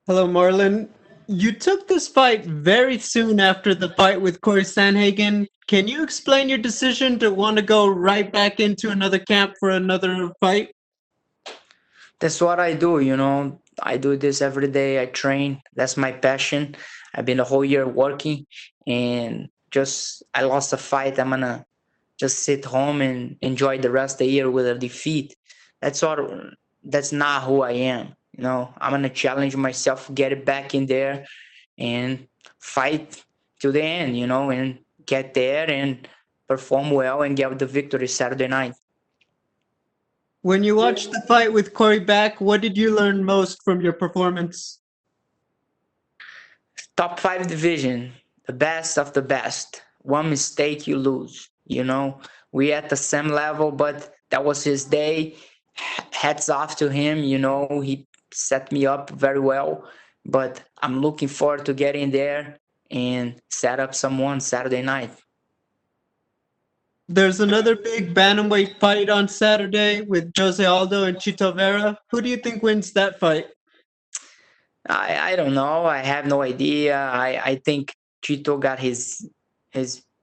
Hello, Marlon. You took this fight very soon after the fight with Corey Sanhagen. Can you explain your decision to want to go right back into another camp for another fight? That's what I do, you know. I do this every day. I train. That's my passion. I've been the whole year working and just I lost a fight. I'm gonna just sit home and enjoy the rest of the year with a defeat. That's what that's not who I am. You know, I'm gonna challenge myself, get it back in there and fight to the end, you know, and get there and perform well and get the victory Saturday night. When you watched the fight with Corey back, what did you learn most from your performance? Top five division, the best of the best. One mistake, you lose. You know, we at the same level, but that was his day. Hats off to him. You know, he set me up very well. But I'm looking forward to getting there and set up someone Saturday night. There's another big bantamweight fight on Saturday with Jose Aldo and Chito Vera. Who do you think wins that fight? I don't know. I have no idea. I think Chito got his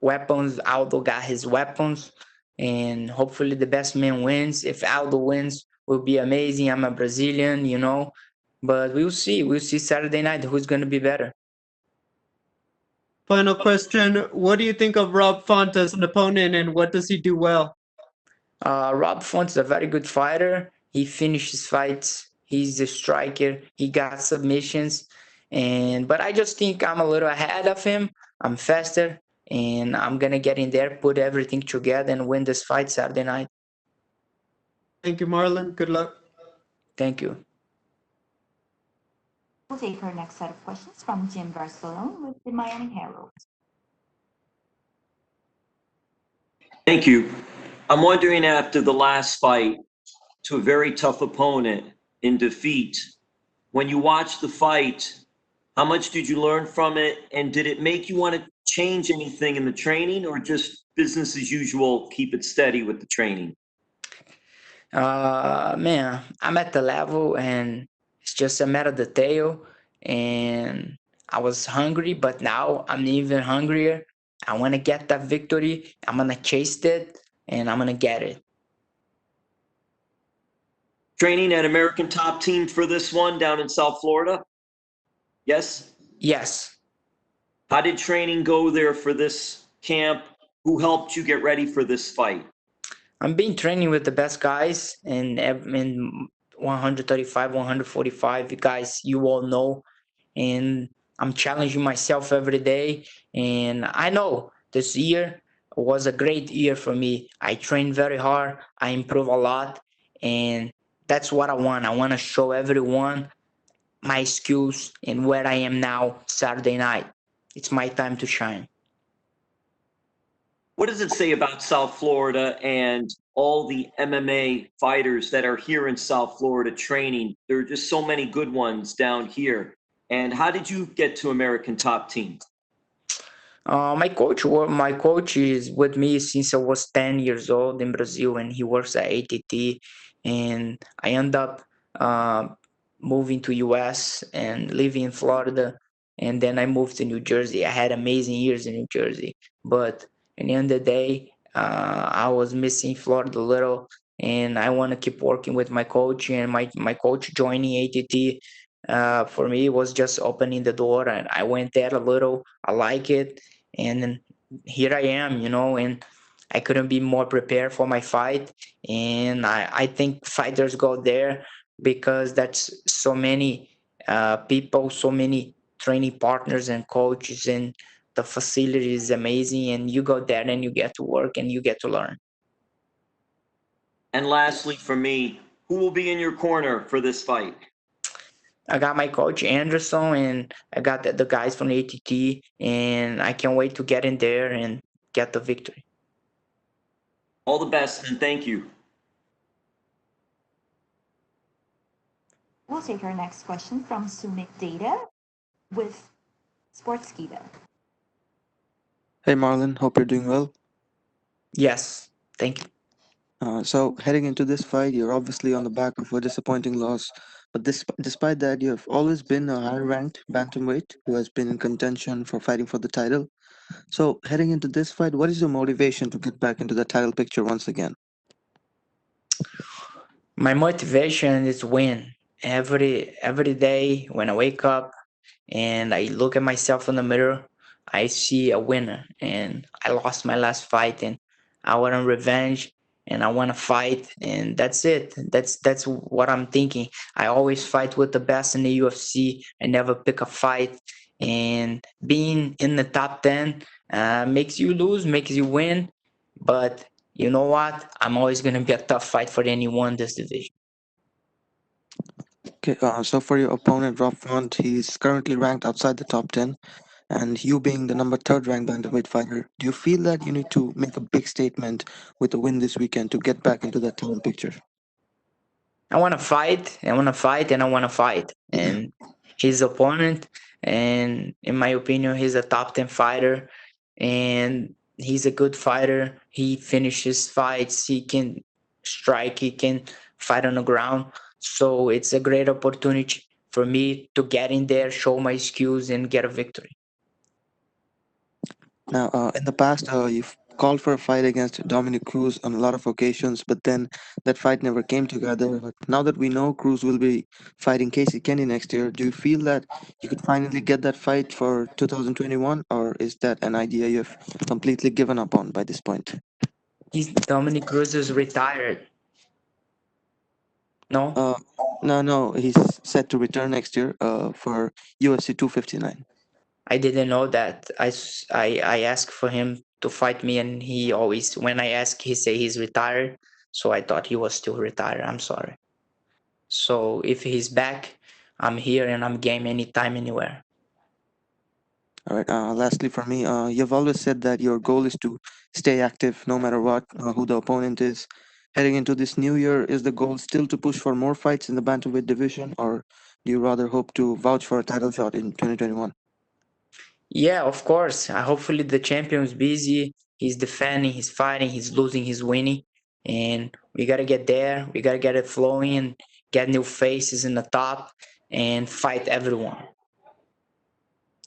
weapons. Aldo got his weapons, and hopefully the best man wins. If Aldo wins, will be amazing. I'm a Brazilian, you know, but we'll see. We'll see Saturday night who's gonna be better. Final question. What do you think of Rob Font as an opponent and what does he do well? Rob Font's a very good fighter. He finishes fights. He's a striker. He got submissions, and but I just think I'm a little ahead of him. I'm faster, and I'm gonna get in there, put everything together, and win this fight Saturday night. Thank you, Marlon. Good luck. Thank you. We'll take our next set of questions from Jim Barcelone with the Miami Herald. Thank you. I'm wondering after the last fight to a very tough opponent in defeat, when you watched the fight, how much did you learn from it? And did it make you want to change anything in the training or just business as usual, keep it steady with the training? Man, I'm at the level, and it's just a matter of detail. And I was hungry, but now I'm even hungrier. I want to get that victory. I'm gonna chase it, and I'm gonna get it. Training at American Top Team for this one down in South Florida? Yes? Yes. How did training go there for this camp? Who helped you get ready for this fight? I'm been training with the best guys in 135, 145 guys you all know, and I'm challenging myself every day. And I know this year was a great year for me. I trained very hard. I improved a lot, and that's what I want. I want to show everyone my skills and where I am now Saturday night. It's my time to shine. What does it say about South Florida and all the MMA fighters that are here in South Florida training? There are just so many good ones down here. And how did you get to American Top Team? My coach is with me since I was 10 years old in Brazil, and he works at ATT. And I end up uh, moving to US and living in Florida, and then I moved to New Jersey. I had amazing years in New Jersey, but in the end of the day, I was missing Florida a little, and I want to keep working with my coach. And my coach joining ATT for me was just opening the door, and I went there a little. I like it, and then here I am, you know, and I couldn't be more prepared for my fight. And I think fighters go there because that's so many people, so many training partners and coaches, and the facility is amazing. And you go there and you get to work and you get to learn. And lastly, for me, who will be in your corner for this fight? I got my coach Anderson, and I got the guys from ATT, and I can't wait to get in there and get the victory. All the best and thank you. We'll take our next question from Sumit Data with Sportskeeda. Hey Marlon, hope you're doing well. Yes, thank you. So heading into this fight, you're obviously on the back of a disappointing loss, But despite that, you have always been a high-ranked bantamweight who has been in contention for fighting for the title. So, heading into this fight, what is your motivation to get back into the title picture once again? My motivation is win. Every day when I wake up and I look at myself in the mirror, I see a winner. And I lost my last fight, and I want revenge, and I want to fight, and that's it. That's what I'm thinking. I always fight with the best in the UFC. I never pick a fight, and being in the top 10 makes you lose, makes you win. But you know what? I'm always gonna be a tough fight for anyone in this division. Okay, so for your opponent, Rob Font, he's currently ranked outside the top 10, and you being the number third ranked bantamweight fighter, do you feel that you need to make a big statement with a win this weekend to get back into that title picture? I want to fight. I want to fight, and I want to fight. And his opponent, and in my opinion, he's a top 10 fighter, and he's a good fighter. He finishes fights. He can strike. He can fight on the ground. So it's a great opportunity for me to get in there, show my skills, and get a victory. Now, in the past, you've called for a fight against Dominic Cruz on a lot of occasions, but then that fight never came together. But now that we know Cruz will be fighting Casey Kenny next year, do you feel that you could finally get that fight for 2021, or is that an idea you've completely given up on by this point? Dominic Cruz is retired. No, Uh, no, he's set to return next year for UFC 259. I didn't know that. I asked for him to fight me, and he always, when I ask, he say he's retired. So I thought he was still retired. I'm sorry. So if he's back, I'm here and I'm game anytime, anywhere. All right. Lastly, for me, you've always said that your goal is to stay active no matter what, who the opponent is. Heading into this new year, is the goal still to push for more fights in the bantamweight division, or do you rather hope to vouch for a title shot in 2021? Yeah, of course. Hopefully the champion is busy. He's defending, he's fighting, he's losing, he's winning. And we gotta get there. We gotta get it flowing and get new faces in the top and fight everyone.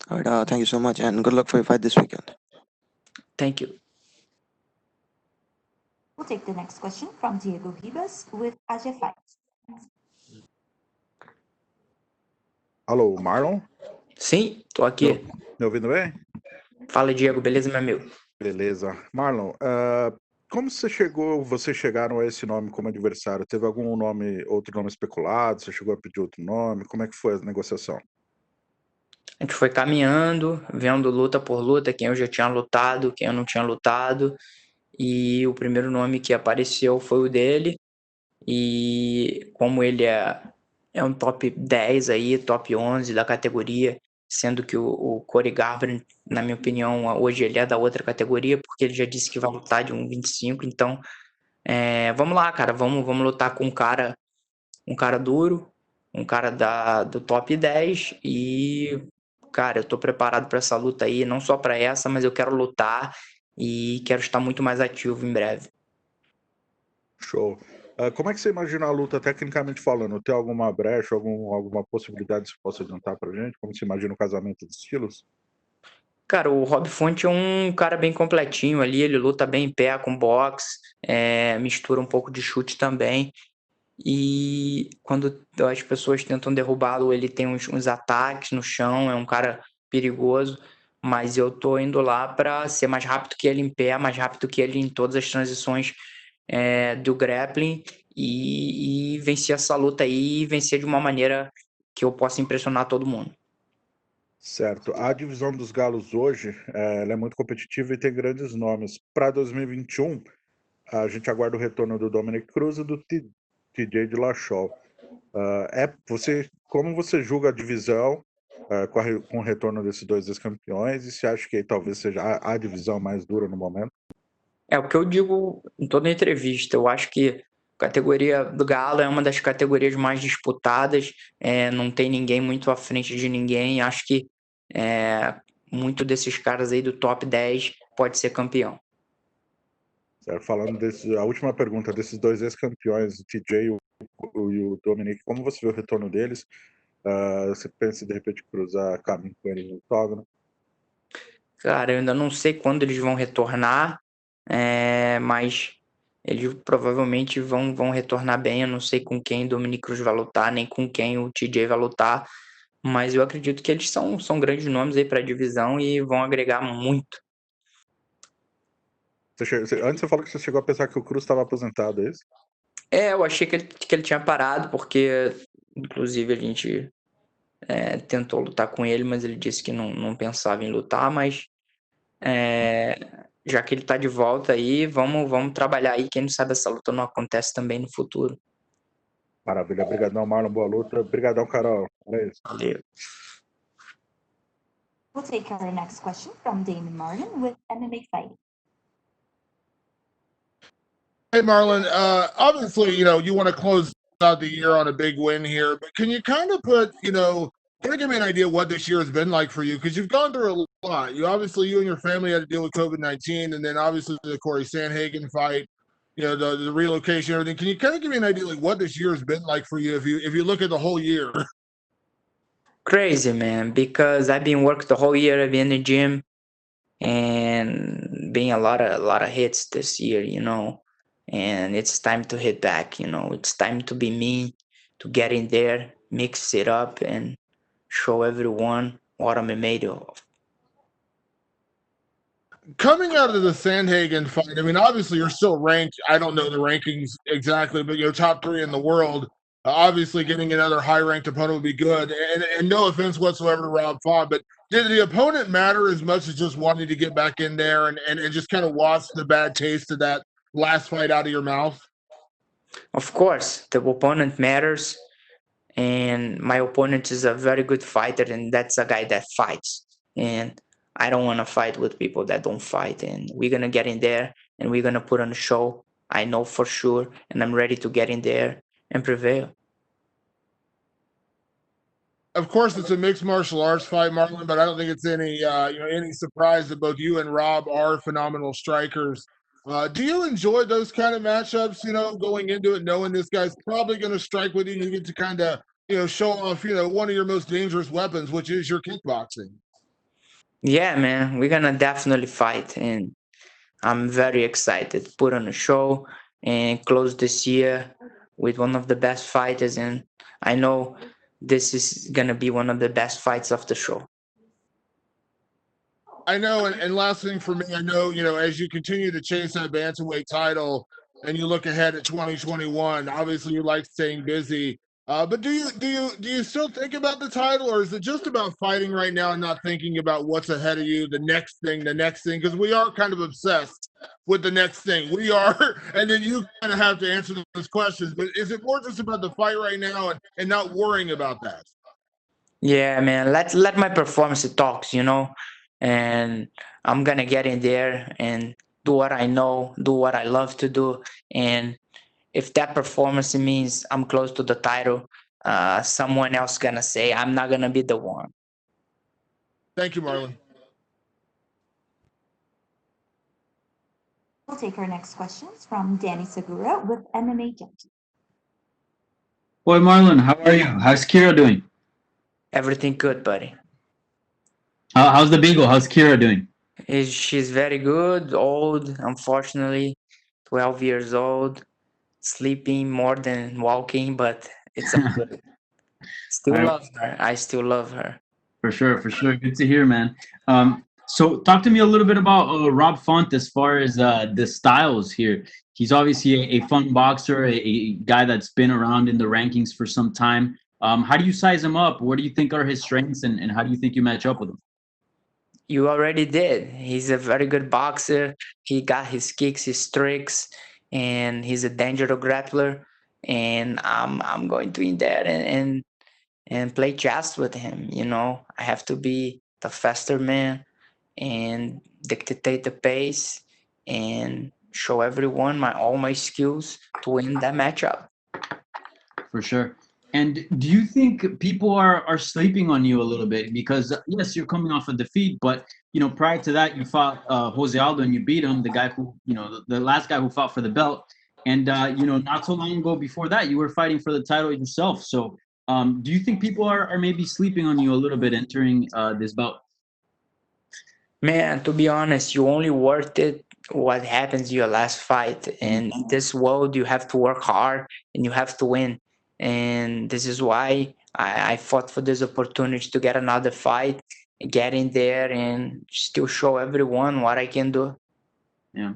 All right. Thank you so much, and good luck for your fight this weekend. Thank you. We'll take the next question from Diego Ribas with AG Fights. Alô, Marlon? Sim, tô Me, aqui. me ouvindo bem? Fala, Diego, beleza, meu amigo? Beleza. Marlon, como vocês chegaram a esse nome como adversário? Teve algum nome, outro nome especulado? Você chegou a pedir outro nome? Como é que foi a negociação? A gente foi caminhando, vendo luta por luta, quem eu já tinha lutado, quem eu não tinha lutado. E o primeiro nome que apareceu foi o dele. E como ele é um top 10 aí, top 11 da categoria, sendo que o Corey Garbrandt, na minha opinião, hoje ele é da outra categoria, porque ele já disse que vai lutar de 1,25. Então, vamos lá, cara, vamos lutar com um cara duro, um cara do top 10 e, cara, eu tô preparado para essa luta aí, não só para essa, mas eu quero lutar e quero estar muito mais ativo em breve. Show. Como é que você imagina a luta tecnicamente falando? Tem alguma brecha, alguma possibilidade que você possa adiantar pra gente? Como você imagina o casamento de estilos? Cara, o Rob Font é um cara bem completinho ali, ele luta bem em pé com boxe, mistura um pouco de chute também. E quando as pessoas tentam derrubá-lo, ele tem uns ataques no chão, é um cara perigoso, mas eu tô indo lá para ser mais rápido que ele em pé, mais rápido que ele em todas as transições do grappling e vencer essa luta aí e vencer de uma maneira que eu possa impressionar todo mundo. Certo. A divisão dos galos hoje, ela é muito competitiva e tem grandes nomes. Para 2021, a gente aguarda o retorno do Dominic Cruz e do TJ Dillashaw. Como você julga a divisão com o retorno desses dois ex-campeões e você acha que talvez seja a divisão mais dura no momento? É o que eu digo em toda entrevista. Eu acho que a categoria do Galo é uma das categorias mais disputadas. Não tem ninguém muito à frente de ninguém. Acho que muito desses caras aí do top 10 pode ser campeão. Certo. Falando a última pergunta desses dois ex-campeões, o TJ e o Dominic, como você vê o retorno deles? Você pensa de repente cruzar caminho com eles no octógono? Cara, eu ainda não sei quando eles vão retornar, mas eles provavelmente vão retornar bem. Eu não sei com quem o Dominic Cruz vai lutar, nem com quem o TJ vai lutar, mas eu acredito que eles são grandes nomes aí para a divisão e vão agregar muito. Antes você falou que você chegou a pensar que o Cruz estava aposentado, é isso? Eu achei que ele tinha parado, porque inclusive a gente tentou lutar com ele, mas ele disse que não pensava em lutar, mas já que ele tá de volta aí, vamos trabalhar aí. Quem não sabe essa luta não acontece também no futuro. Maravilha, obrigadão, Marlon, boa luta. Obrigadão, Carol. É isso. Valeu. We'll take our next question from Damon Martin with MMA Fighting. Hey, Marlon. Obviously, you want to close out the year on a big win here, but can you kind of kind of give me an idea what this year has been like for you? Because you've gone through a lot. You and your family had to deal with COVID-19, and then obviously the Corey Sandhagen fight, the relocation, everything. Can you kind of give me an idea like what this year has been like for you if you look at the whole year? Crazy, man, because I've been working the whole year. I've been in the gym and being a lot of hits this year, and it's time to hit back. It's time to be me, to get in there, mix it up, and show everyone what I'm made of. Coming out of the Sandhagen fight, I mean, obviously you're still ranked. I don't know the rankings exactly, but you're top 3 in the world. Obviously, getting another high-ranked opponent would be good. And no offense whatsoever to Rob Font, but did the opponent matter as much as just wanting to get back in there and just kind of wash the bad taste of that last fight out of your mouth? Of course, the opponent matters, and my opponent is a very good fighter, and that's a guy that fights. And I don't want to fight with people that don't fight, and we're going to get in there and we're going to put on a show. I know for sure, and I'm ready to get in there and prevail. Of course, it's a mixed martial arts fight, Marlon, but I don't think it's any surprise that both you and Rob are phenomenal strikers. Do you enjoy those kind of matchups, going into it, knowing this guy's probably going to strike with you and you get to kind of, show off, one of your most dangerous weapons, which is your kickboxing? Yeah, man, we're going to definitely fight, and I'm very excited to put on a show and close this year with one of the best fighters, and I know this is going to be one of the best fights of the show. I know, and last thing for me, I know, as you continue to chase that bantamweight title and you look ahead at 2021, obviously you like staying busy. But do you still think about the title, or is it just about fighting right now and not thinking about what's ahead of you, the next thing? Because we are kind of obsessed with the next thing. We are, and then you kind of have to answer those questions. But is it more just about the fight right now and not worrying about that? Yeah, man, let my performance talks, and I'm gonna get in there and do what I know, do what I love to do, and if that performance means I'm close to the title, someone else gonna say I'm not gonna be the one. Thank you, Marlon. We'll take our next questions from Danny Segura with MMA Junkie. Boy, Marlon, how are you? How's Kira doing? Everything good, buddy. How's the Beagle? How's Kira doing? She's very good, old, unfortunately, 12 years old, sleeping more than walking, but it's all good. Still love her. I still love her. For sure. Good to hear, man. So talk to me a little bit about Rob Font as far as the styles here. He's obviously a fun boxer, a guy that's been around in the rankings for some time. How do you size him up? What do you think are his strengths, and how do you think you match up with him? You already did. He's a very good boxer. He got his kicks, his tricks, and he's a dangerous grappler. And I'm going to in there and play chess with him. I have to be the faster man and dictate the pace and show everyone all my skills to win that matchup. For sure. And do you think people are sleeping on you a little bit? Because yes, you're coming off a defeat, but prior to that, you fought Jose Aldo and you beat him. The guy who, the last guy who fought for the belt. And not so long ago before that, you were fighting for the title yourself. So, do you think people are maybe sleeping on you a little bit entering this bout? Man, to be honest, you only worth it what happens in your last fight. And in this world, you have to work hard and you have to win. And this is why I fought for this opportunity to get another fight, get in there and still show everyone what I can do. Yeah.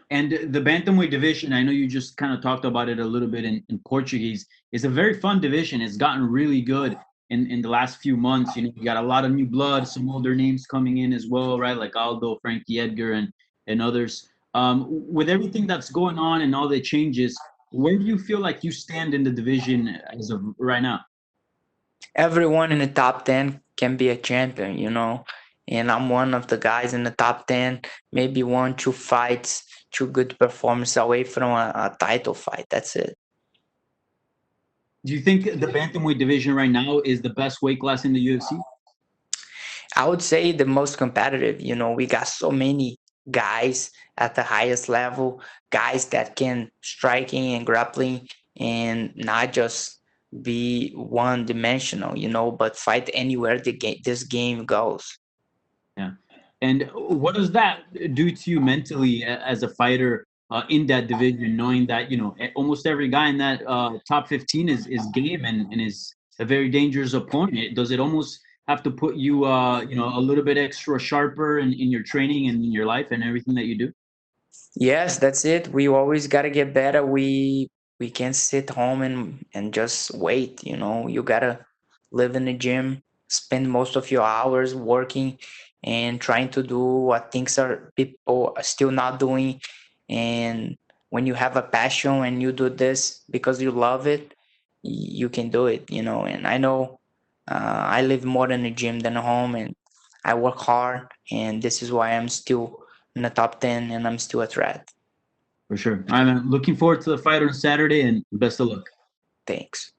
And the bantamweight division, I know you just kind of talked about it a little bit in Portuguese. It's a very fun division. It's gotten really good in the last few months. You got a lot of new blood, some older names coming in as well, right? Like Aldo, Frankie Edgar, and others. With everything that's going on and all the changes, where do you feel like you stand in the division as of right now? Everyone in the top 10 can be a champion, and I'm one of the guys in the top 10, maybe one, two fights, two good performances away from a title fight. That's it. Do you think the bantamweight division right now is the best weight class in the UFC? I would say the most competitive. We got so many guys at the highest level, guys that can striking and grappling and not just be one dimensional, but fight anywhere this game goes. Yeah. And what does that do to you mentally as a fighter in that division, knowing that, almost every guy in that top 15 is game and is a very dangerous opponent? Does it almost have to put you, a little bit extra sharper in your training and in your life and everything that you do? Yes, that's it. We always gotta get better. We can't sit home and just wait. You gotta live in the gym, spend most of your hours working and trying to do what things are people are still not doing. And when you have a passion and you do this because you love it, you can do it. And I know I live more in the gym than home, and I work hard, and this is why I'm still in the top 10 and I'm still a threat. For sure. I'm looking forward to the fight on Saturday and best of luck. Thanks.